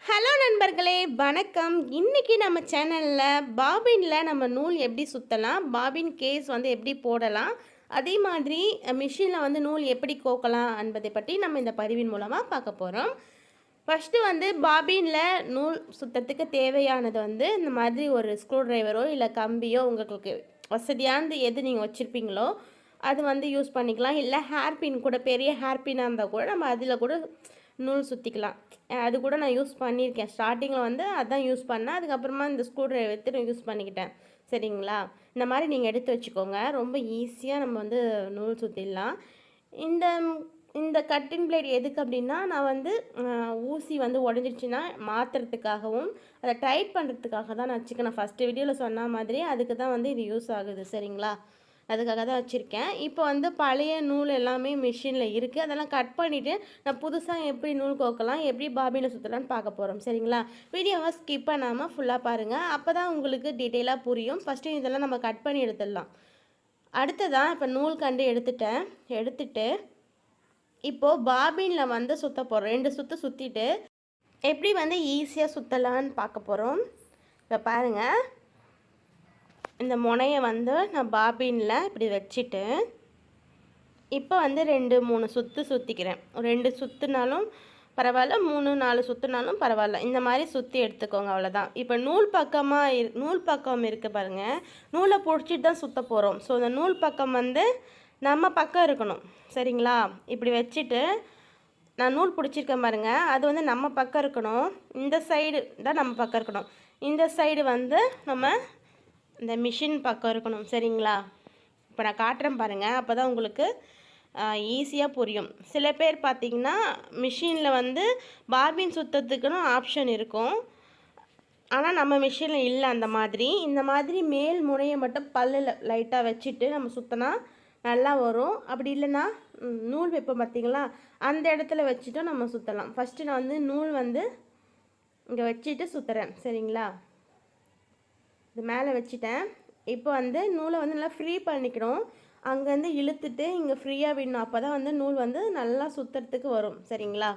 Hello நண்பர்களே, வணக்கம். இன்றைக்கி நம்ம சேனலில் பாபினில் நம்ம நூல் எப்படி சுற்றலாம், பாபின் கேஸ் வந்து எப்படி போடலாம், அதே மாதிரி மிஷினில் வந்து நூல் எப்படி கோக்கலாம் என்பதை பற்றி நம்ம இந்த பதிவின் மூலமாக பார்க்க போகிறோம். ஃபஸ்ட்டு வந்து பாபினில் நூல் சுற்றத்துக்கு தேவையானது வந்து இந்த மாதிரி ஒரு ஸ்க்ரூ ட்ரைவரோ இல்லை கம்பியோ உங்களுக்கு வசதியானது எது நீங்கள் வச்சுருப்பீங்களோ அது வந்து யூஸ் பண்ணிக்கலாம். இல்லை ஹேர்பின் கூட, பெரிய ஹேர்பின்னாக இருந்தால் கூட நம்ம அதில் கூட நூல் சுற்றிக்கலாம். அது கூட நான் யூஸ் பண்ணியிருக்கேன். ஸ்டார்டிங்கில் வந்து அதான் யூஸ் பண்ணேன். அதுக்கப்புறமா இந்த ஸ்க்ரூ ட்ரைவர் எடுத்து நான் யூஸ் பண்ணிக்கிட்டேன். சரிங்களா? இந்த மாதிரி நீங்கள் எடுத்து வச்சுக்கோங்க. ரொம்ப ஈஸியாக நம்ம வந்து நூல் சுற்றிடலாம். இந்த இந்த கட்டிங் பிளேட் எதுக்கு அப்படின்னா, நான் வந்து ஊசி வந்து உடஞ்சிடுச்சின்னா மாற்றுறதுக்காகவும் அதை டைட் பண்ணுறதுக்காக தான் நான் வச்சுக்கேன். நான் ஃபஸ்ட்டு வீடியோவில் சொன்ன மாதிரி அதுக்கு தான் வந்து இது யூஸ் ஆகுது. சரிங்களா? அதுக்காக தான் வச்சுருக்கேன். இப்போ வந்து பழைய நூல் எல்லாமே மிஷினில் இருக்குது. அதெல்லாம் கட் பண்ணிவிட்டு நான் புதுசாக எப்படி நூல் கோக்கலாம், எப்படி பாபினில் சுற்றலான்னு பார்க்க போகிறோம். சரிங்களா? வீடியோவை ஸ்கிப் பண்ணாமல் ஃபுல்லாக பாருங்கள். அப்போ தான் உங்களுக்கு டீட்டெயிலாக புரியும். ஃபஸ்ட்டு இதெல்லாம் நம்ம கட் பண்ணி எடுத்துடலாம். அடுத்ததான் இப்போ நூல் கண்டு எடுத்துட்டு இப்போது பாபினில் வந்து சுற்ற போகிறோம். 2 சுற்று சுற்றிட்டு எப்படி வந்து ஈஸியாக சுற்றலான்னு பார்க்க போகிறோம். இப்போ பாருங்கள், இந்த முனையை வந்து நான் பாபினில் இப்படி வச்சுட்டு இப்போ வந்து 2-3 சுற்று சுற்றிக்கிறேன். 2 சுற்றுனாலும் பரவாயில்ல, 3-4 சுற்றுனாலும் பரவாயில்ல. இந்த மாதிரி சுற்றி எடுத்துக்கோங்க, அவ்வளோதான். இப்போ நூல் பக்கம் இருக்குது பாருங்கள். நூலை பிடிச்சிட்டு தான் சுற்ற போகிறோம். ஸோ இந்த நூல் பக்கம் வந்து நம்ம பக்கம் இருக்கணும். சரிங்களா? இப்படி வச்சுட்டு நான் நூல் பிடிச்சிருக்கேன் பாருங்கள், அது வந்து நம்ம பக்கம் இருக்கணும். இந்த சைடு தான் நம்ம பக்கம் இருக்கணும். இந்த சைடு வந்து நம்ம இந்த மிஷின் பக்கம் இருக்கணும். சரிங்களா? இப்போ நான் காட்டுறேன் பாருங்கள், அப்போ தான் உங்களுக்கு ஈஸியாக புரியும். சில பேர் பார்த்திங்கன்னா மிஷினில் வந்து பாபின் சுற்றத்துக்குன்னு ஆப்ஷன் இருக்கும். ஆனால் நம்ம மிஷினில் இல்லை அந்த மாதிரி. இந்த மாதிரி மேல் முனையை மட்டும் பல்லில் லைட்டாக வச்சுட்டு நம்ம சுற்றினா நல்லா வரும். அப்படி இல்லைன்னா நூல் வைப்போம் பார்த்திங்களா, அந்த இடத்துல வச்சுட்டும் நம்ம சுற்றலாம். ஃபஸ்ட்டு நான் வந்து நூல் வந்து இங்கே வச்சுட்டு சுற்றுறேன். சரிங்களா? இது மேலே வச்சுட்டேன். இப்போ வந்து நூலை வந்து நல்லா ஃப்ரீ பண்ணிக்கணும். அங்கேருந்து இழுத்துட்டு இங்கே ஃப்ரீயாக விடணும். அப்போ தான் வந்து நூல் வந்து நல்லா சுற்றுறதுக்கு வரும். சரிங்களா?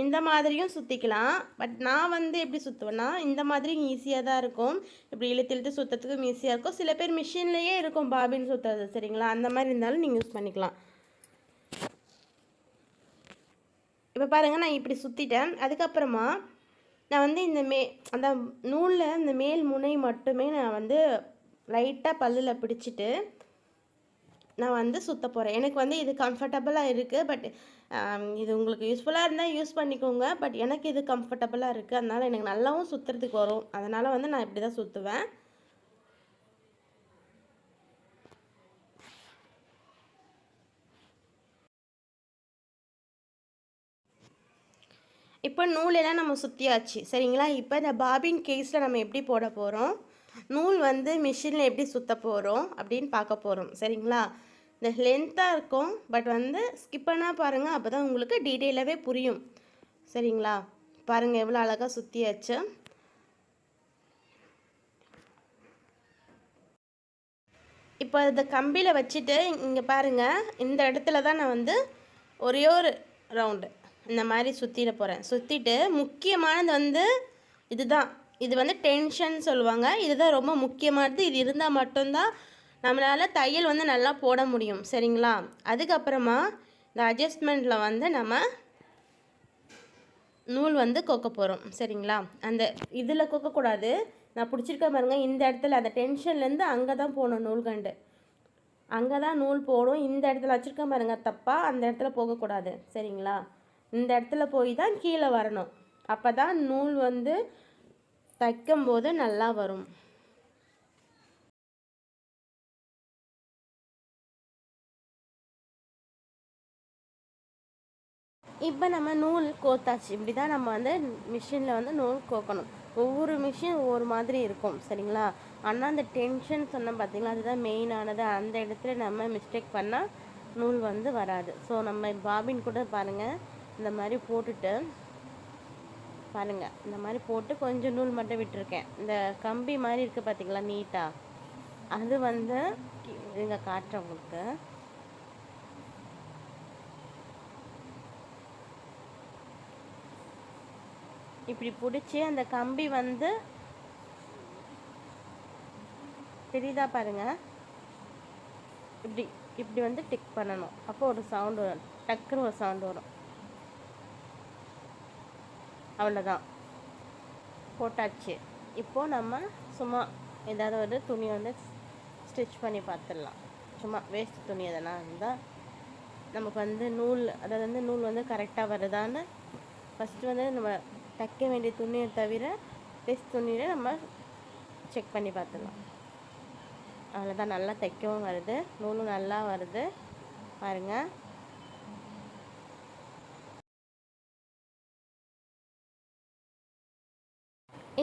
இந்த மாதிரியும் சுற்றிக்கலாம். பட் நான் வந்து எப்படி சுற்றுவேன்னா, இந்த மாதிரி ஈஸியாக தான் இருக்கும். இப்படி இழுத்து சுற்றுறதுக்கும் ஈஸியாக இருக்கும். சில பேர் மிஷின்லேயே இருக்கும் பாபின் சுற்றுறது. சரிங்களா? அந்த மாதிரி இருந்தாலும் நீங்கள் யூஸ் பண்ணிக்கலாம். இப்போ பாருங்கள், நான் இப்படி சுற்றிட்டேன். அதுக்கப்புறமா நான் வந்து அந்த நூலில் இந்த மேல் முனை மட்டுமே நான் வந்து லைட்டாக பல்லில் பிடிச்சிட்டு நான் வந்து சுற்ற போகிறேன். எனக்கு வந்து இது கம்ஃபர்டபுளாக இருக்குது. பட் இது உங்களுக்கு யூஸ்ஃபுல்லாக இருந்தால் யூஸ் பண்ணிக்கோங்க. பட் எனக்கு இது கம்ஃபர்டபுளாக இருக்குது. அதனால் எனக்கு நல்லாவும் சுற்றுறதுக்கு வரும். அதனால் வந்து நான் இப்படி தான் சுற்றுவேன். இப்போ நூலெல்லாம் நம்ம சுற்றியாச்சு. சரிங்களா? இப்போ இந்த பாபின் கேஸில் நம்ம எப்படி போட போகிறோம், நூல் வந்து மிஷினில் எப்படி சுற்ற போகிறோம் அப்படின்னு பார்க்க போகிறோம். சரிங்களா? இந்த லென்த்தாக இருக்கும். பட் வந்து ஸ்கிப் பண்ணால் பாருங்கள், அப்போ தான் உங்களுக்கு டீட்டெயிலாகவே புரியும். சரிங்களா? பாருங்கள் எவ்வளோ அழகாக சுற்றியாச்சு. இப்போ இந்த கம்பியில் வச்சுட்டு இங்கே பாருங்கள், இந்த இடத்துல தான் நான் வந்து ஒரே ஒரு ரவுண்டு இந்த மாதிரி சுற்றிட போகிறேன். சுற்றிட்டு முக்கியமானது வந்து இதுதான். இது வந்து டென்ஷன் சொல்லுவாங்க. இதுதான் ரொம்ப முக்கியமானது. இது இருந்தால் மட்டும்தான் நம்மளால் தையல் வந்து நல்லா போட முடியும். சரிங்களா? அதுக்கப்புறமா இந்த அட்ஜஸ்ட்மெண்ட்டில் வந்து நம்ம நூல் வந்து கோக்க போகிறோம். சரிங்களா? அந்த இதில் கோக்கக்கூடாது. நான் பிடிச்சிருக்க பாருங்கள், இந்த இடத்துல அந்த டென்ஷன்லேருந்து அங்கே தான் போகணும். நூல் கண்டு அங்கே தான் நூல் போடும். இந்த இடத்துல வச்சுருக்க பாருங்கள், தப்பாக அந்த இடத்துல போகக்கூடாது. சரிங்களா? இந்த இடத்துல போய் தான் கீழே வரணும். அப்போ தான் நூல் வந்து தைக்கும்போது நல்லா வரும். இப்போ நம்ம நூல் கோத்தாச்சு. இப்படி தான் நம்ம வந்து மிஷினில் வந்து நூல் கோக்கணும். ஒவ்வொரு மிஷின் ஒவ்வொரு மாதிரி இருக்கும். சரிங்களா? ஆனால் அந்த டென்ஷன் சொன்னோம் பார்த்தீங்களா, அதுதான் மெயினானது. அந்த இடத்துல நம்ம மிஸ்டேக் பண்ணால் நூல் வந்து வராது. ஸோ நம்ம பாபின் கூட பாருங்கள், இந்த மாதிரி போட்டுட்டு பாருங்கள், இந்த மாதிரி போட்டு கொஞ்சம் நூல் மட்டும் விட்டுருக்கேன். இந்த கம்பி மாதிரி இருக்குது பார்த்தீங்களா, நீட்டாக, அது வந்து இங்கே காட்டுறேன் உங்களுக்கு. இப்படி பிடிச்சி அந்த கம்பி வந்து தெரியுதா பாருங்கள், இப்படி இப்படி வந்து டிக் பண்ணணும். அப்போ ஒரு சவுண்டு வரும், டக்குன்னு ஒரு சவுண்டு வரும். அவ்வளோதான், போட்டாச்சு. இப்போது நம்ம சும்மா ஏதாவது ஒரு துணி வந்து ஸ்டிச் பண்ணி பார்த்துடலாம். சும்மா வேஸ்ட் துணி எதனா இருந்தால் நமக்கு வந்து நூல், அதாவது வந்து நூல் வந்து கரெக்டாக வருதான்னு ஃபஸ்ட்டு வந்து நம்ம தைக்க வேண்டிய துணியை தவிர வேஸ்ட் துணியில் நம்ம செக் பண்ணி பார்த்துடலாம். அவ்வளோதான், நல்லா தைக்கவும் வருது, நூலும் நல்லா வருது பாருங்கள்.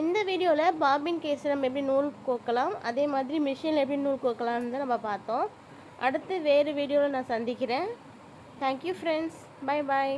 இந்த வீடியோவில் பாபின் கேஸ் நம்ம எப்படி நூல் கோக்கலாம், அதே மாதிரி மிஷினில் எப்படி நூல் கோக்கலாம்னு தான் நம்ம பார்த்தோம். அடுத்து வேறு வீடியோவில் நான் சந்திக்கிறேன். Thank you friends, bye bye.